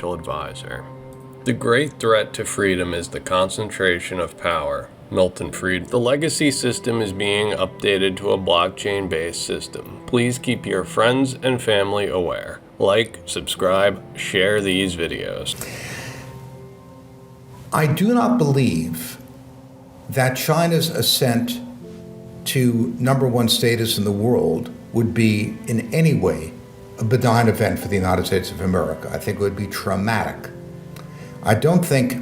financial advisor. The great threat to freedom is the concentration of power. Milton Friedman. The legacy system is being updated to a blockchain-based system. Please keep your friends and family aware. Like, subscribe, share these videos. I do not believe that China's ascent to #1 status in the world would be in any way a benign event for the United States of America. I think it would be traumatic. I don't think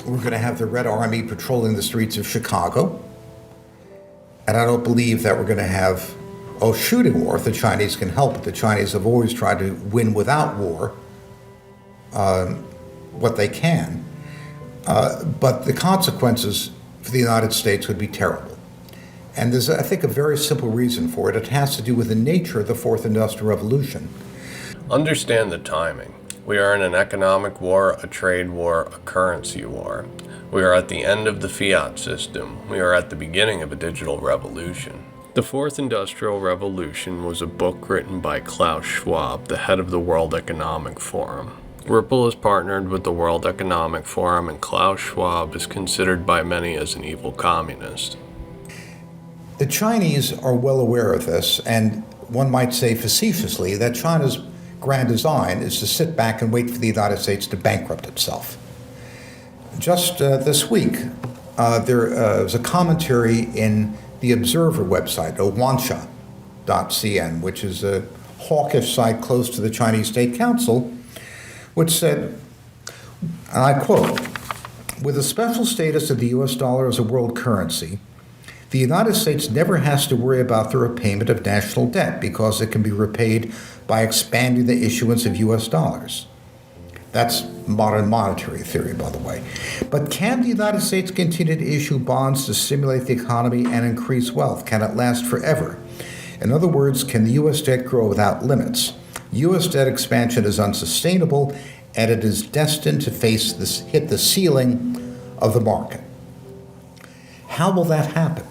we're going to have the Red Army patrolling the streets of Chicago. And I don't believe that we're going to have a shooting war if the Chinese can help it. The Chinese have always tried to win without war, what they can. But the consequences for the United States would be terrible. And there's, I think, a very simple reason for it. It has to do with the nature of the Fourth Industrial Revolution. Understand the timing. We are in an economic war, a trade war, a currency war. We are at the end of the fiat system. We are at the beginning of a digital revolution. The Fourth Industrial Revolution was a book written by Klaus Schwab, the head of the World Economic Forum. Ripple is partnered with the World Economic Forum, and Klaus Schwab is considered by many as an evil communist. The Chinese are well aware of this, and one might say facetiously that China's grand design is to sit back and wait for the United States to bankrupt itself. Just this week, there was a commentary in the Observer website, owansha.cn, which is a hawkish site close to the Chinese State Council, which said, and I quote, "With the special status of the US dollar as a world currency, the United States never has to worry about the repayment of national debt because it can be repaid by expanding the issuance of US dollars." That's modern monetary theory, by the way. But can the United States continue to issue bonds to stimulate the economy and increase wealth? Can it last forever? In other words, can the US debt grow without limits? US debt expansion is unsustainable, and it is destined to hit the ceiling of the market. How will that happen?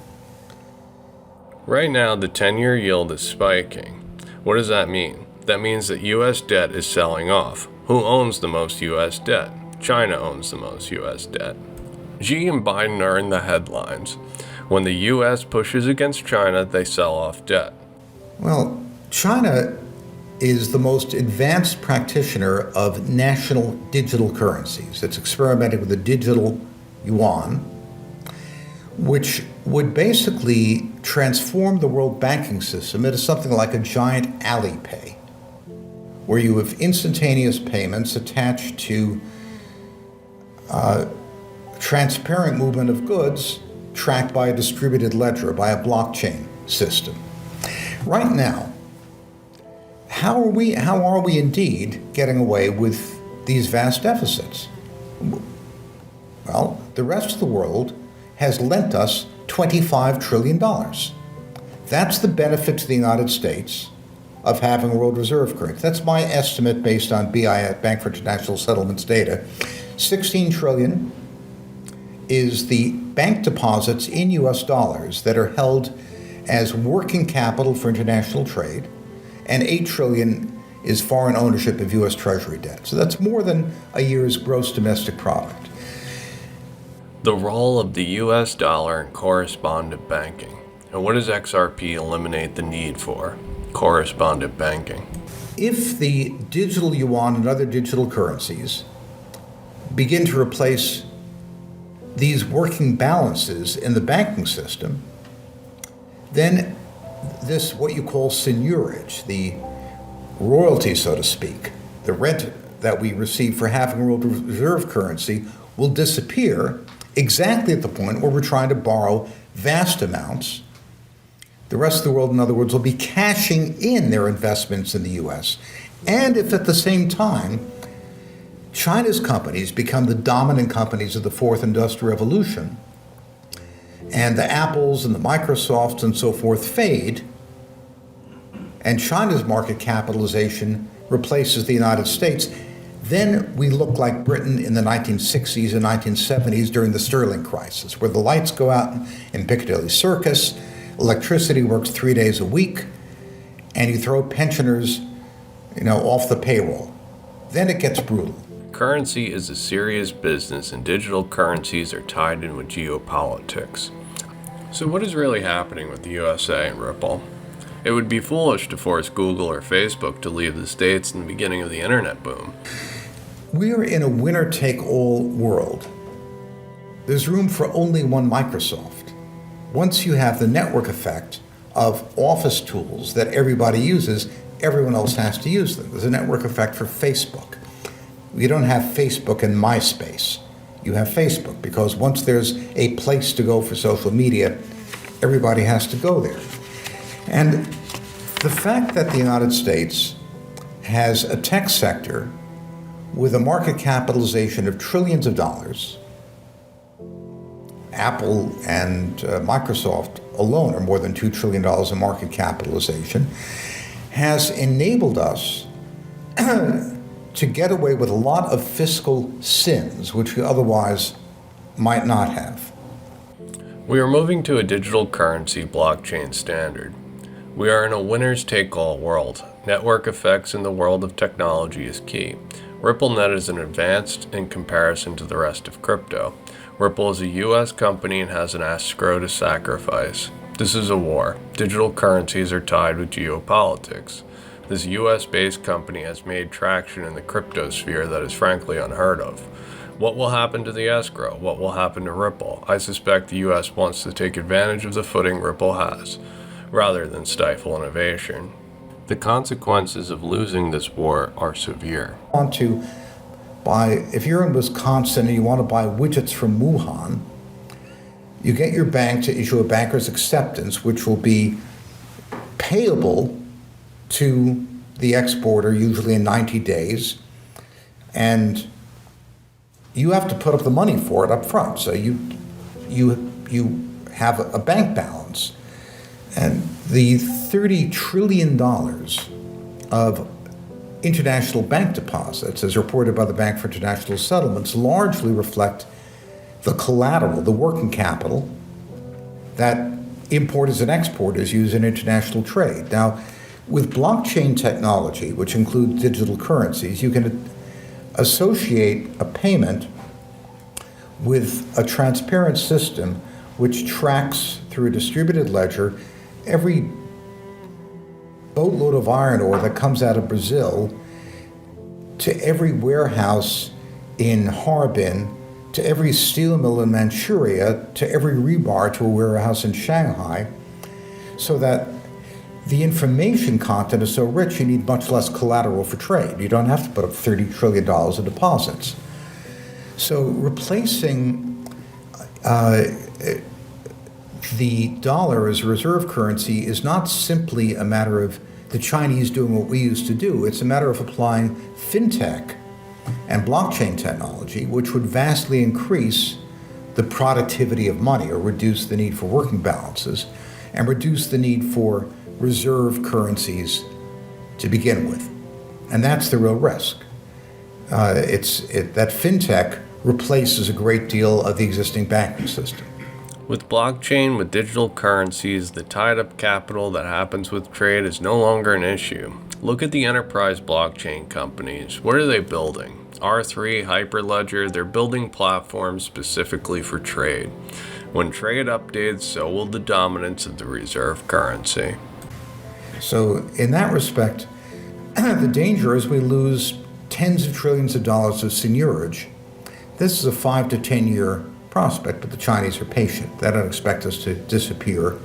Right now, the 10-year yield is spiking. What does that mean? That means that US debt is selling off. Who owns the most US debt? China owns the most US debt. Xi and Biden are in the headlines. When the US pushes against China, they sell off debt. Well, China is the most advanced practitioner of national digital currencies. It's experimented with the digital yuan, which would basically transform the world banking system into something like a giant Alipay, where you have instantaneous payments attached to transparent movement of goods tracked by a distributed ledger, by a blockchain system. Right now, how are we indeed getting away with these vast deficits? Well, the rest of the world has lent us $25 trillion. That's the benefit to the United States of having a world reserve currency. That's my estimate based on Bank for International Settlements data. 16 trillion is the bank deposits in US dollars that are held as working capital for international trade, and 8 trillion is foreign ownership of US Treasury debt. So that's more than a year's gross domestic product. The role of the US dollar in correspondent banking. And what does XRP eliminate the need for? Correspondent banking. If the digital yuan and other digital currencies begin to replace these working balances in the banking system, then this, what you call seigniorage, the royalty, so to speak, the rent that we receive for having a world reserve currency will disappear exactly at the point where we're trying to borrow vast amounts. The rest of the world, in other words, will be cashing in their investments in the US. And if at the same time, China's companies become the dominant companies of the Fourth Industrial Revolution, and the Apples and the Microsofts and so forth fade, and China's market capitalization replaces the United States, then we look like Britain in the 1960s and 1970s during the Sterling crisis, where the lights go out in Piccadilly Circus, electricity works 3 days a week, and you throw pensioners, off the payroll. Then it gets brutal. Currency is a serious business and digital currencies are tied in with geopolitics. So what is really happening with the USA and Ripple? It would be foolish to force Google or Facebook to leave the States in the beginning of the internet boom. We're in a winner-take-all world. There's room for only one Microsoft. Once you have the network effect of office tools that everybody uses, everyone else has to use them. There's a network effect for Facebook. You don't have Facebook and MySpace. You have Facebook because once there's a place to go for social media, everybody has to go there. And the fact that the United States has a tech sector with a market capitalization of trillions of dollars, Apple and Microsoft alone are more than $2 trillion in market capitalization, has enabled us to get away with a lot of fiscal sins, which we otherwise might not have. We are moving to a digital currency blockchain standard. We are in a winners-take-all world. Network effects in the world of technology is key. RippleNet is an advanced in comparison to the rest of crypto. Ripple is a US company and has an escrow to sacrifice. This is a war. Digital currencies are tied with geopolitics. This US-based company has made traction in the crypto sphere that is frankly unheard of. What will happen to the escrow? What will happen to Ripple? I suspect the US wants to take advantage of the footing Ripple has, rather than stifle innovation. The consequences of losing this war are severe. If you're in Wisconsin and you want to buy widgets from Wuhan, you get your bank to issue a banker's acceptance, which will be payable to the exporter usually in 90 days, and you have to put up the money for it up front. So you have a bank balance. And the $30 trillion of international bank deposits, as reported by the Bank for International Settlements, largely reflect the collateral, the working capital that importers and exporters use in international trade. Now, with blockchain technology, which includes digital currencies, you can associate a payment with a transparent system which tracks through a distributed ledger every boatload of iron ore that comes out of Brazil to every warehouse in Harbin, to every steel mill in Manchuria, to every rebar to a warehouse in Shanghai, so that the information content is so rich you need much less collateral for trade. You don't have to put up $30 trillion in deposits. So replacing the dollar as a reserve currency is not simply a matter of the Chinese doing what we used to do. It's a matter of applying fintech and blockchain technology, which would vastly increase the productivity of money or reduce the need for working balances and reduce the need for reserve currencies to begin with. And that's the real risk. That fintech replaces a great deal of the existing banking system. With blockchain, with digital currencies, the tied-up capital that happens with trade is no longer an issue. Look at the enterprise blockchain companies. What are they building? R3, Hyperledger, they're building platforms specifically for trade. When trade updates, so will the dominance of the reserve currency. So in that respect, the danger is we lose tens of trillions of dollars of seigniorage. This is a 5 to 10 year prospect, but the Chinese are patient. They don't expect us to disappear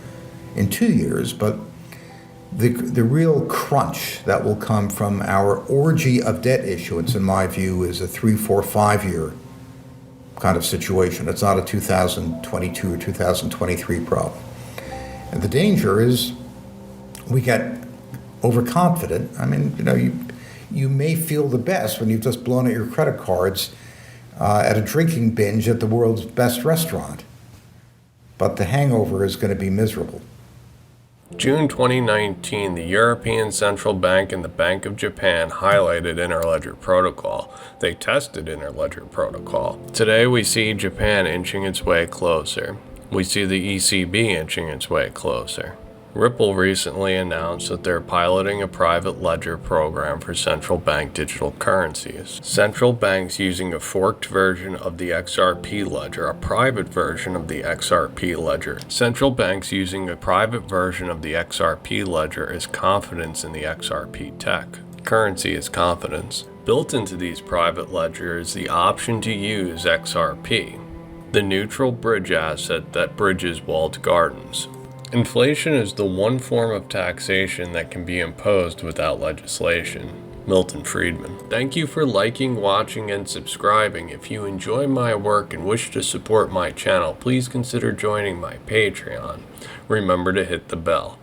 in 2 years, but the real crunch that will come from our orgy of debt issuance, in my view, is a 3, 4, 5 year kind of situation. It's not a 2022 or 2023 problem. And the danger is we get overconfident. I mean, you may feel the best when you've just blown out your credit cards at a drinking binge at the world's best restaurant. But the hangover is going to be miserable. June 2019, the European Central Bank and the Bank of Japan highlighted Interledger Protocol. They tested Interledger Protocol. Today we see Japan inching its way closer. We see the ECB inching its way closer. Ripple recently announced that they're piloting a private ledger program for central bank digital currencies. Central banks using a forked version of the XRP ledger, a private version of the XRP ledger. Central banks using a private version of the XRP ledger is confidence in the XRP tech. Currency is confidence. Built into these private ledgers is the option to use XRP, the neutral bridge asset that bridges walled gardens. Inflation is the one form of taxation that can be imposed without legislation. Milton Friedman. Thank you for liking, watching, and subscribing. If you enjoy my work and wish to support my channel, please consider joining my Patreon. Remember to hit the bell.